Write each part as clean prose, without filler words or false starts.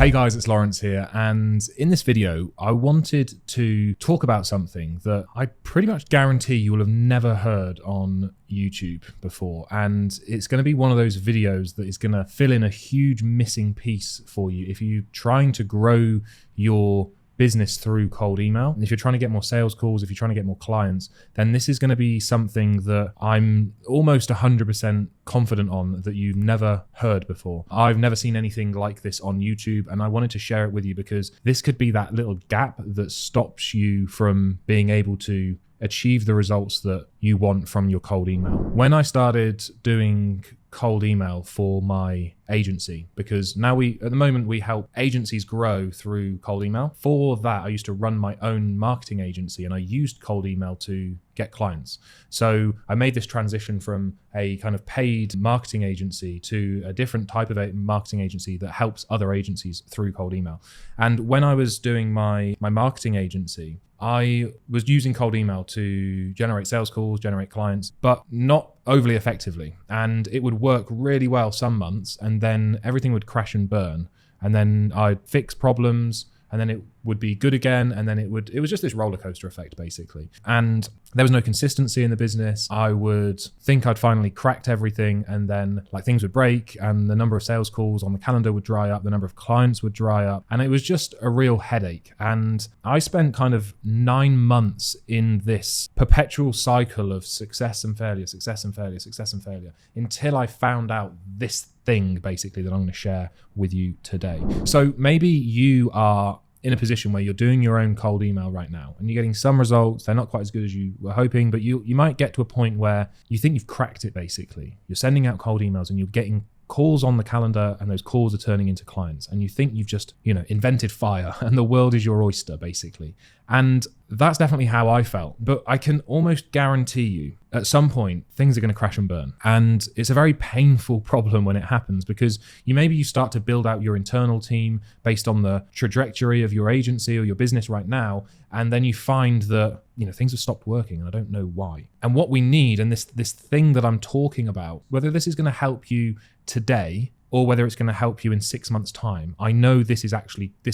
Hey guys, it's Laurence here, and in this video I wanted to talk about something that I pretty much guarantee you will have never heard on YouTube before, and it's going to be one of those videos that is going to fill in a huge missing piece for you if you're trying to grow your business through cold email. And if you're trying to get more sales calls, if you're trying to get more clients, then this is going to be something that I'm almost 100% confident on that you've never heard before. I've never seen anything like this on YouTube, and I wanted to share it with you because this could be that little gap that stops you from being able to achieve the results that you want from your cold email. When I started doing cold email for my agency, because now at the moment we help agencies grow through cold email. For that, I used to run my own marketing agency and I used cold email to get clients. So I made this transition from a kind of paid marketing agency to a different type of a marketing agency that helps other agencies through cold email. And when I was doing my marketing agency, I was using cold email to generate sales calls, generate clients, but not overly effectively. And it would work really well some months, and then everything would crash and burn. And then I'd fix problems, and then it would be good again, and then it was just this roller coaster effect basically. And there was no consistency in the business. I would think I'd finally cracked everything, and then like things would break, and the number of sales calls on the calendar would dry up, the number of clients would dry up, and it was just a real headache. And I spent kind of 9 months in this perpetual cycle of success and failure, success and failure, success and failure, until I found out this thing basically that I'm going to share with you today. So maybe you are in a position where you're doing your own cold email right now and you're getting some results. They're not quite as good as you were hoping, but you might get to a point where you think you've cracked it basically. You're sending out cold emails and you're getting calls on the calendar, and those calls are turning into clients, and you think you've just, invented fire and the world is your oyster basically. And that's definitely how I felt. But I can almost guarantee you at some point things are going to crash and burn. And it's a very painful problem when it happens, because you start to build out your internal team based on the trajectory of your agency or your business right now, and then you find that things have stopped working and I don't know why. And what we need, and this thing that I'm talking about, whether this is going to help you today or whether it's going to help you in 6 months' time, I know this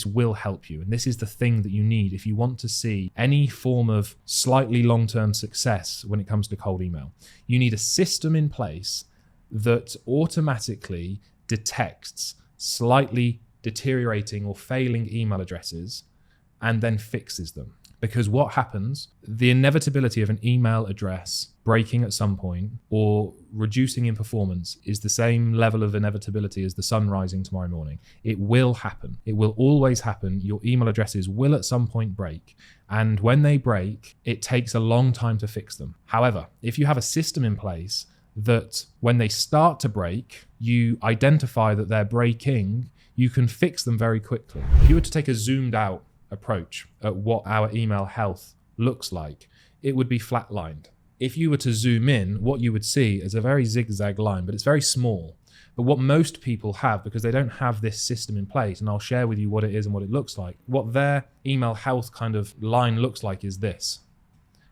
will help you. And this is the thing that you need if you want to see any form of slightly long-term success when it comes to cold email. You need a system in place that automatically detects slightly deteriorating or failing email addresses and then fixes them. Because what happens, the inevitability of an email address breaking at some point or reducing in performance is the same level of inevitability as the sun rising tomorrow morning. It will happen. It will always happen. Your email addresses will at some point break. And when they break, it takes a long time to fix them. However, if you have a system in place that when they start to break, you identify that they're breaking, you can fix them very quickly. If you were to take a zoomed out approach at what our email health looks like, it would be flatlined. If you were to zoom in, what you would see is a very zigzag line, but it's very small. But what most people have, because they don't have this system in place, and I'll share with you what it is and what it looks like, what their email health kind of line looks like is this.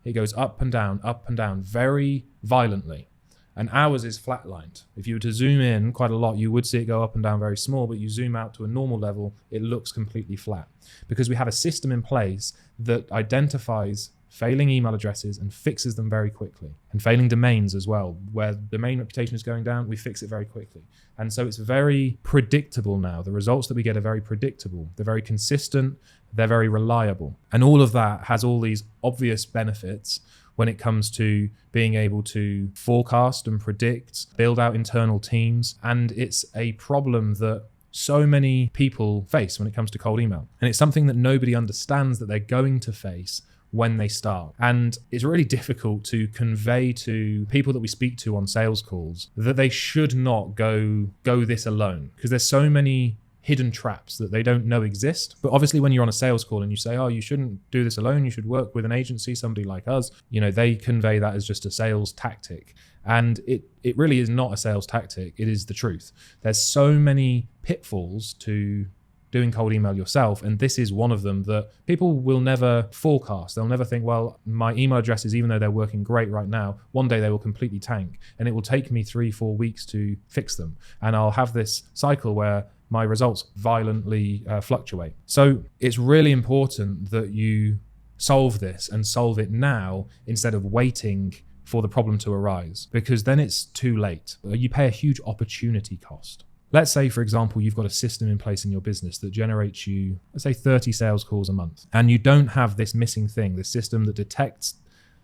It goes up and down very violently. And ours is flatlined. If you were to zoom in quite a lot, you would see it go up and down very small, but you zoom out to a normal level, it looks completely flat. Because we have a system in place that identifies failing email addresses and fixes them very quickly. And failing domains as well, where domain reputation is going down, we fix it very quickly. And so it's very predictable now. The results that we get are very predictable. They're very consistent. They're very reliable. And all of that has all these obvious benefits when it comes to being able to forecast and predict, build out internal teams. And it's a problem that so many people face when it comes to cold email. And it's something that nobody understands that they're going to face when they start. And it's really difficult to convey to people that we speak to on sales calls that they should not go this alone, because there's so many hidden traps that they don't know exist. But obviously when you're on a sales call and you say, oh, you shouldn't do this alone, you should work with an agency, somebody like us, they convey that as just a sales tactic. And it really is not a sales tactic. It is the truth. There's so many pitfalls to doing cold email yourself, and this is one of them that people will never forecast. They'll never think, well, my email addresses, even though they're working great right now, one day they will completely tank and it will take me 3-4 weeks to fix them. And I'll have this cycle where my results violently fluctuate. So it's really important that you solve this and solve it now instead of waiting for the problem to arise, because then it's too late. You pay a huge opportunity cost. Let's say, for example, you've got a system in place in your business that generates you, let's say 30 sales calls a month, and you don't have this missing thing, the system that detects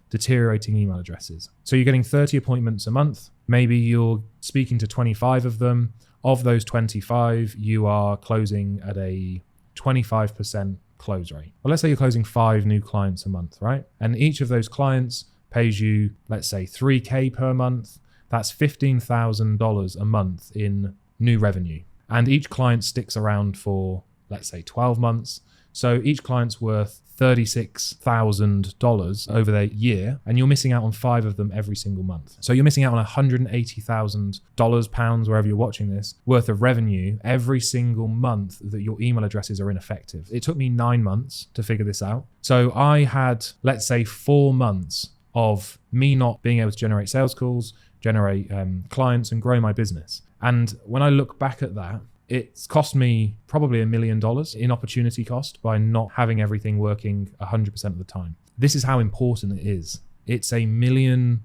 deteriorating email addresses. So you're getting 30 appointments a month. Maybe you're speaking to 25 of them. Of those 25, you are closing at a 25% close rate. Well, let's say you're closing 5 new clients a month, right? And each of those clients pays you, let's say, $3K per month. That's $15,000 a month in new revenue. And each client sticks around for, let's say, 12 months. So each client's worth $36,000 over their year, and you're missing out on 5 of them every single month. So you're missing out on $180,000, pounds, wherever you're watching this, worth of revenue every single month that your email addresses are ineffective. It took me 9 months to figure this out. So I had, let's say, 4 months of me not being able to generate sales calls, generate clients, and grow my business. And when I look back at that, it's cost me probably $1 million in opportunity cost by not having everything working 100% of the time. This is how important it is. It's $1 million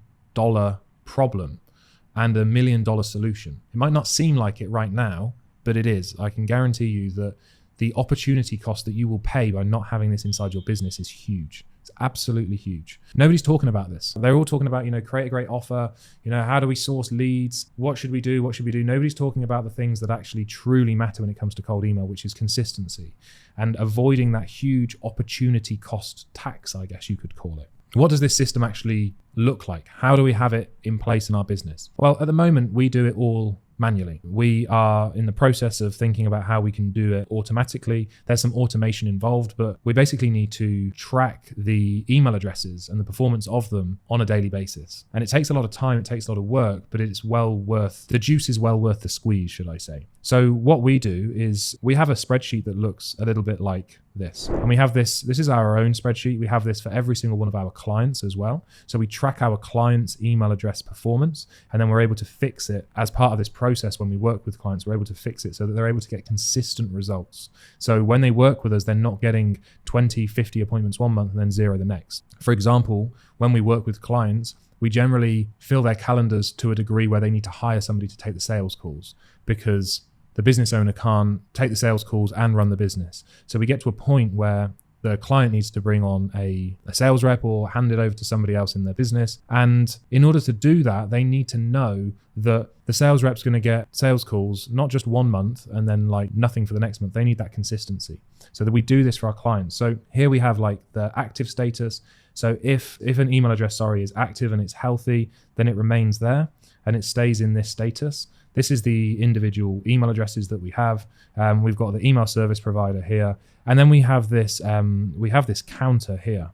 problem and $1 million solution. It might not seem like it right now, but it is. I can guarantee you that the opportunity cost that you will pay by not having this inside your business is huge. It's absolutely huge. Nobody's talking about this. They're all talking about, create a great offer. How do we source leads? What should we do? What should we do? Nobody's talking about the things that actually truly matter when it comes to cold email, which is consistency and avoiding that huge opportunity cost tax, I guess you could call it. What does this system actually look like? How do we have it in place in our business? Well, at the moment, we do it all manually. We are in the process of thinking about how we can do it automatically. There's some automation involved, but we basically need to track the email addresses and the performance of them on a daily basis. And it takes a lot of time, it takes a lot of work, but it's the juice is well worth the squeeze, should I say. So what we do is we have a spreadsheet that looks a little bit like this. And we have this is our own spreadsheet. We have this for every single one of our clients as well. So we track our clients' email address performance, and then we're able to fix it as part of this process. When we work with clients, we're able to fix it so that they're able to get consistent results. So when they work with us, they're not getting 20, 50 appointments one month and then 0 the next. For example, when we work with clients, we generally fill their calendars to a degree where they need to hire somebody to take the sales calls, because the business owner can't take the sales calls and run the business. So we get to a point where the client needs to bring on a sales rep or hand it over to somebody else in their business. And in order to do that, they need to know that the sales rep's going to get sales calls, not just 1 month and then nothing for the next month. They need that consistency. So that we do this for our clients. So here we have the active status. So if an email address, is active and it's healthy, then it remains there and it stays in this status. This is the individual email addresses that we have. We've got the email service provider here, and then we have this counter here.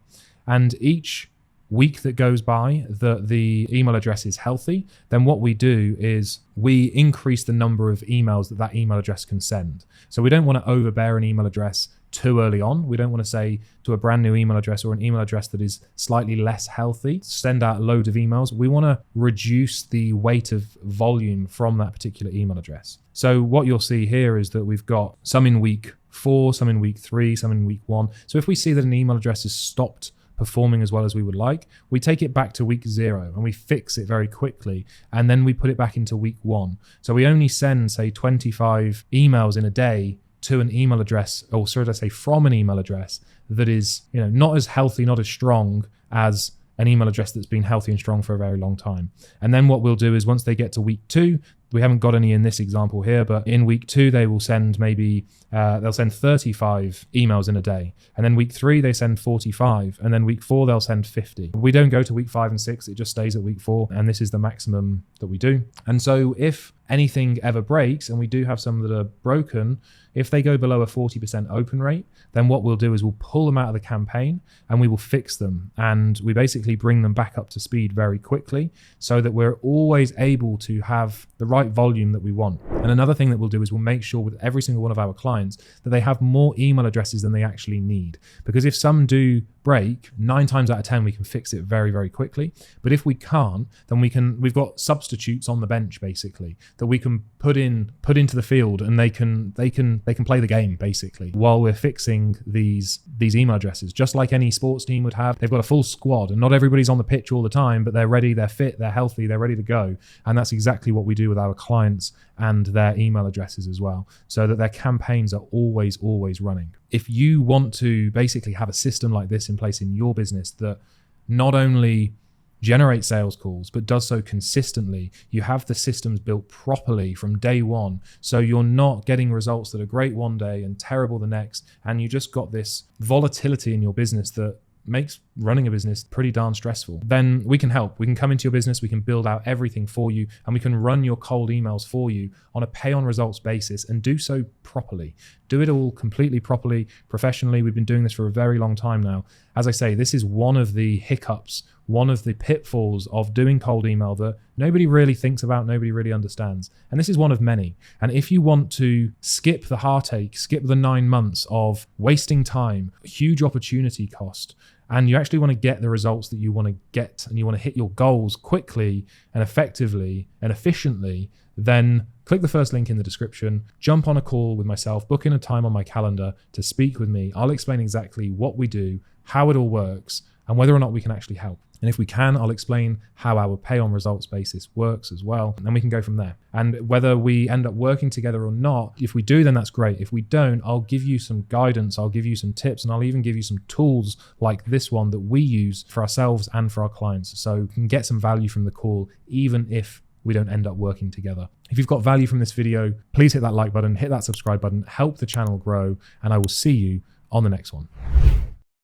And each week that goes by that the email address is healthy, then what we do is we increase the number of emails that email address can send. So we don't want to overbear an email address too early on. We don't want to say to a brand new email address or an email address that is slightly less healthy, send out a load of emails. We want to reduce the weight of volume from that particular email address. So what you'll see here is that we've got some in week 4, some in week 3, some in week 1. So if we see that an email address has stopped performing as well as we would like, we take it back to week 0 and we fix it very quickly, and then we put it back into week 1. So we only send, say, 25 emails in a day to an email address, or should I say from an email address that is not as healthy, not as strong as an email address that's been healthy and strong for a very long time. And then what we'll do is once they get to week 2, we haven't got any in this example here, but in week 2, they will send they'll send 35 emails in a day. And then week 3, they send 45. And then week 4, they'll send 50. We don't go to week 5 and 6. It just stays at week 4. And this is the maximum that we do. And so if anything ever breaks, and we do have some that are broken, if they go below a 40% open rate, then what we'll do is we'll pull them out of the campaign and we will fix them. And we basically bring them back up to speed very quickly so that we're always able to have the right volume that we want. And another thing that we'll do is we'll make sure with every single one of our clients that they have more email addresses than they actually need. Because if some do break, 9 times out of 10, we can fix it very, very quickly. But if we can't, then we've got substitutes on the bench, basically, that we can put into the field, and they can play the game basically while we're fixing these email addresses, just like any sports team would have. They've got a full squad, and not everybody's on the pitch all the time, but they're ready, they're fit, they're healthy, they're ready to go. And that's exactly what we do with our clients and their email addresses as well, so that their campaigns are always running. If you want to basically have a system like this in place in your business that not only generate sales calls, but does so consistently, you have the systems built properly from day one. So you're not getting results that are great one day and terrible the next. And you just got this volatility in your business that makes running a business pretty darn stressful. Then we can help. We can come into your business, we can build out everything for you, and we can run your cold emails for you on a pay on results basis, and do so properly. Do it all completely properly, professionally. We've been doing this for a very long time now. As I say, this is one of the hiccups, one of the pitfalls of doing cold email that nobody really thinks about, nobody really understands. And this is one of many. And if you want to skip the heartache, skip the 9 months of wasting time, huge opportunity cost, and you actually want to get the results that you want to get, and you want to hit your goals quickly and effectively and efficiently, then click the first link in the description, jump on a call with myself, book in a time on my calendar to speak with me. I'll explain exactly what we do, how it all works, and whether or not we can actually help. And if we can, I'll explain how our pay on results basis works as well. And we can go from there. And whether we end up working together or not, if we do, then that's great. If we don't, I'll give you some guidance, I'll give you some tips, and I'll even give you some tools like this one that we use for ourselves and for our clients. So you can get some value from the call, even if we don't end up working together. If you've got value from this video, please hit that like button, hit that subscribe button, help the channel grow, and I will see you on the next one.